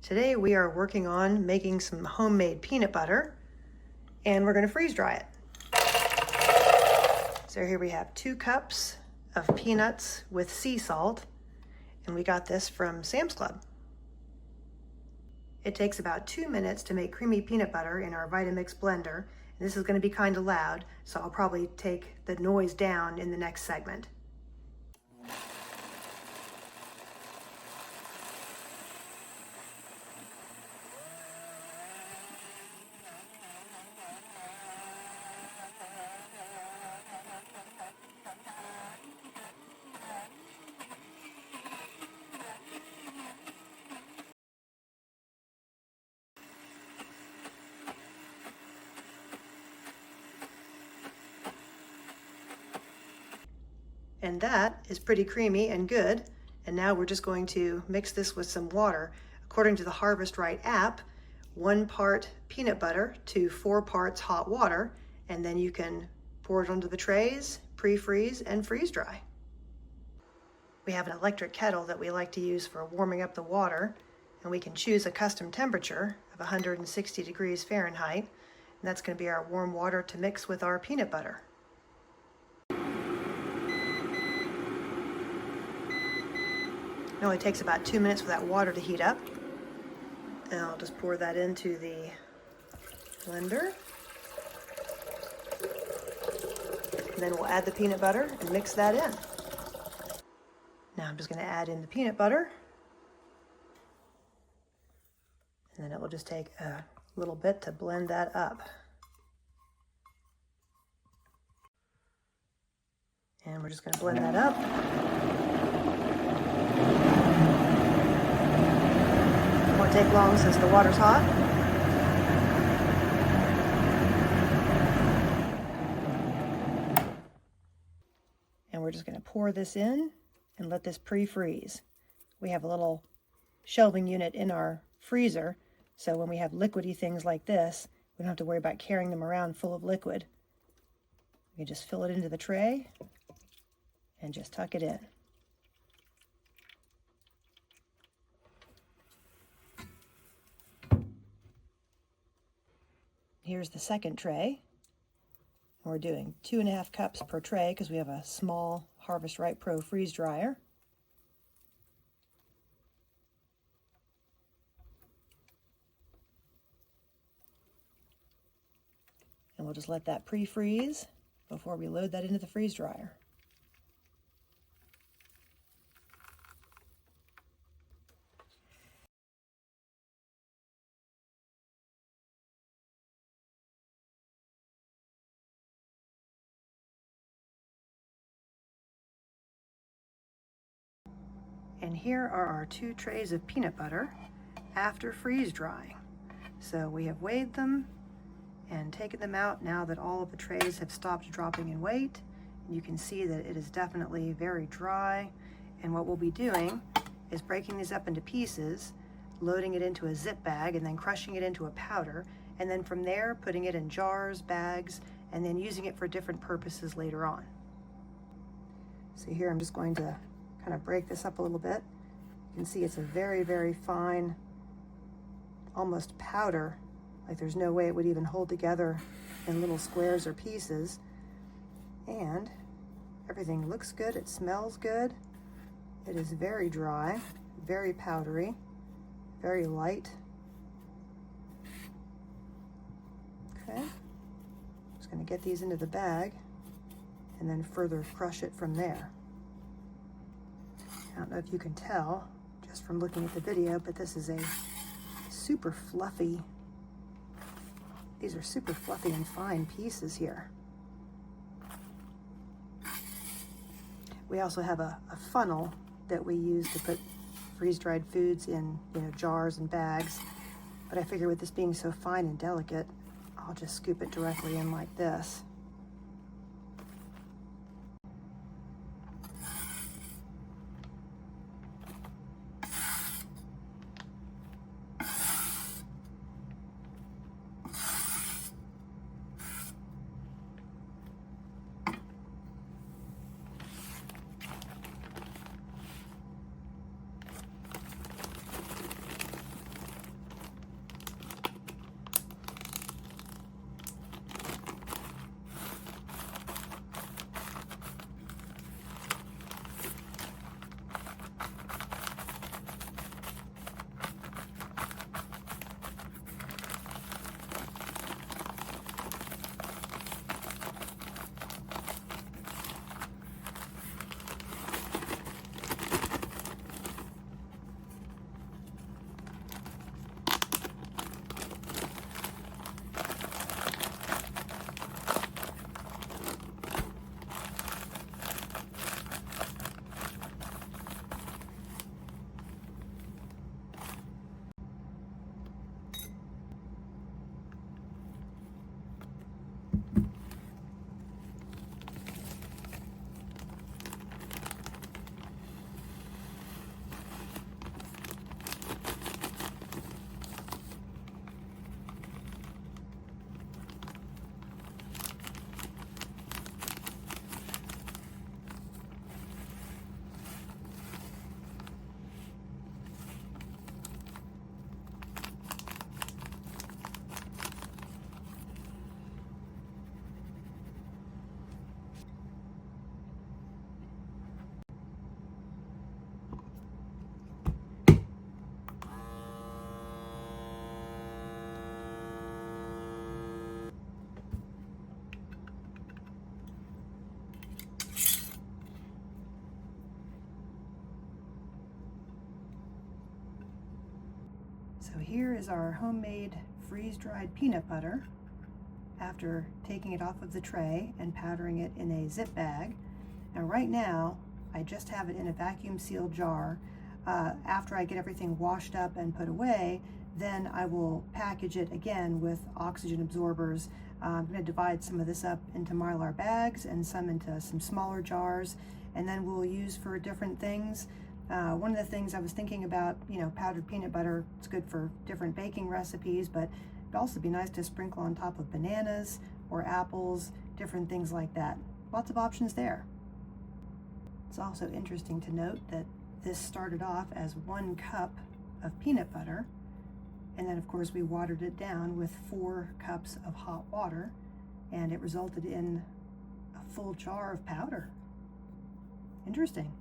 Today we are working on making some homemade peanut butter, and we're going to freeze dry it. So here we have 2 cups of peanuts with sea salt, and we got this from Sam's Club. It takes about 2 minutes to make creamy peanut butter in our Vitamix blender. And this is going to be kind of loud, so I'll probably take the noise down in the next segment. And that is pretty creamy and good. And now we're just going to mix this with some water. According to the Harvest Right app, 1 part peanut butter to 4 parts hot water, and then you can pour it onto the trays, pre-freeze, and freeze dry. We have an electric kettle that we like to use for warming up the water, and we can choose a custom temperature of 160 degrees Fahrenheit, and that's going to be our warm water to mix with our peanut butter. It only takes about 2 minutes for that water to heat up. And I'll just pour that into the blender. And then we'll add the peanut butter and mix that in. Now I'm just going to add in the peanut butter. And then it will just take a little bit to blend that up. And we're just going to blend that up. Won't take long since the water's hot. And we're just going to pour this in and let this pre-freeze. We have a little shelving unit in our freezer, so when we have liquidy things like this, we don't have to worry about carrying them around full of liquid. We just fill it into the tray and just tuck it in. Here's the second tray. We're doing 2.5 cups per tray because we have a small Harvest Right Pro freeze dryer. And we'll just let that pre-freeze before we load that into the freeze dryer. And here are our 2 trays of peanut butter after freeze drying. So we have weighed them and taken them out now that all of the trays have stopped dropping in weight. And you can see that it is definitely very dry. And what we'll be doing is breaking these up into pieces, loading it into a zip bag, and then crushing it into a powder. And then from there, putting it in jars, bags, and then using it for different purposes later on. So here I'm just going to kind of break this up a little bit. You can see it's a very, very fine, almost powder. Like there's no way it would even hold together in little squares or pieces. And everything looks good, it smells good. It is very dry, very powdery, very light. Okay, just going to get these into the bag and then further crush it from there. I don't know if you can tell just from looking at the video, but this is a super fluffy, these are super fluffy and fine pieces here. We also have a funnel that we use to put freeze-dried foods in, jars and bags. But I figure with this being so fine and delicate, I'll just scoop it directly in like this. So here is our homemade freeze-dried peanut butter after taking it off of the tray and powdering it in a zip bag. And right now, I just have it in a vacuum sealed jar. After I get everything washed up and put away, then I will package it again with oxygen absorbers. I'm going to divide some of this up into Mylar bags and some into some smaller jars, and then we'll use for different things. One of the things I was thinking about, powdered peanut butter, it's good for different baking recipes, but it'd also be nice to sprinkle on top of bananas or apples, different things like that. Lots of options there. It's also interesting to note that this started off as 1 cup of peanut butter, and then of course we watered it down with 4 cups of hot water, and it resulted in a full jar of powder. Interesting.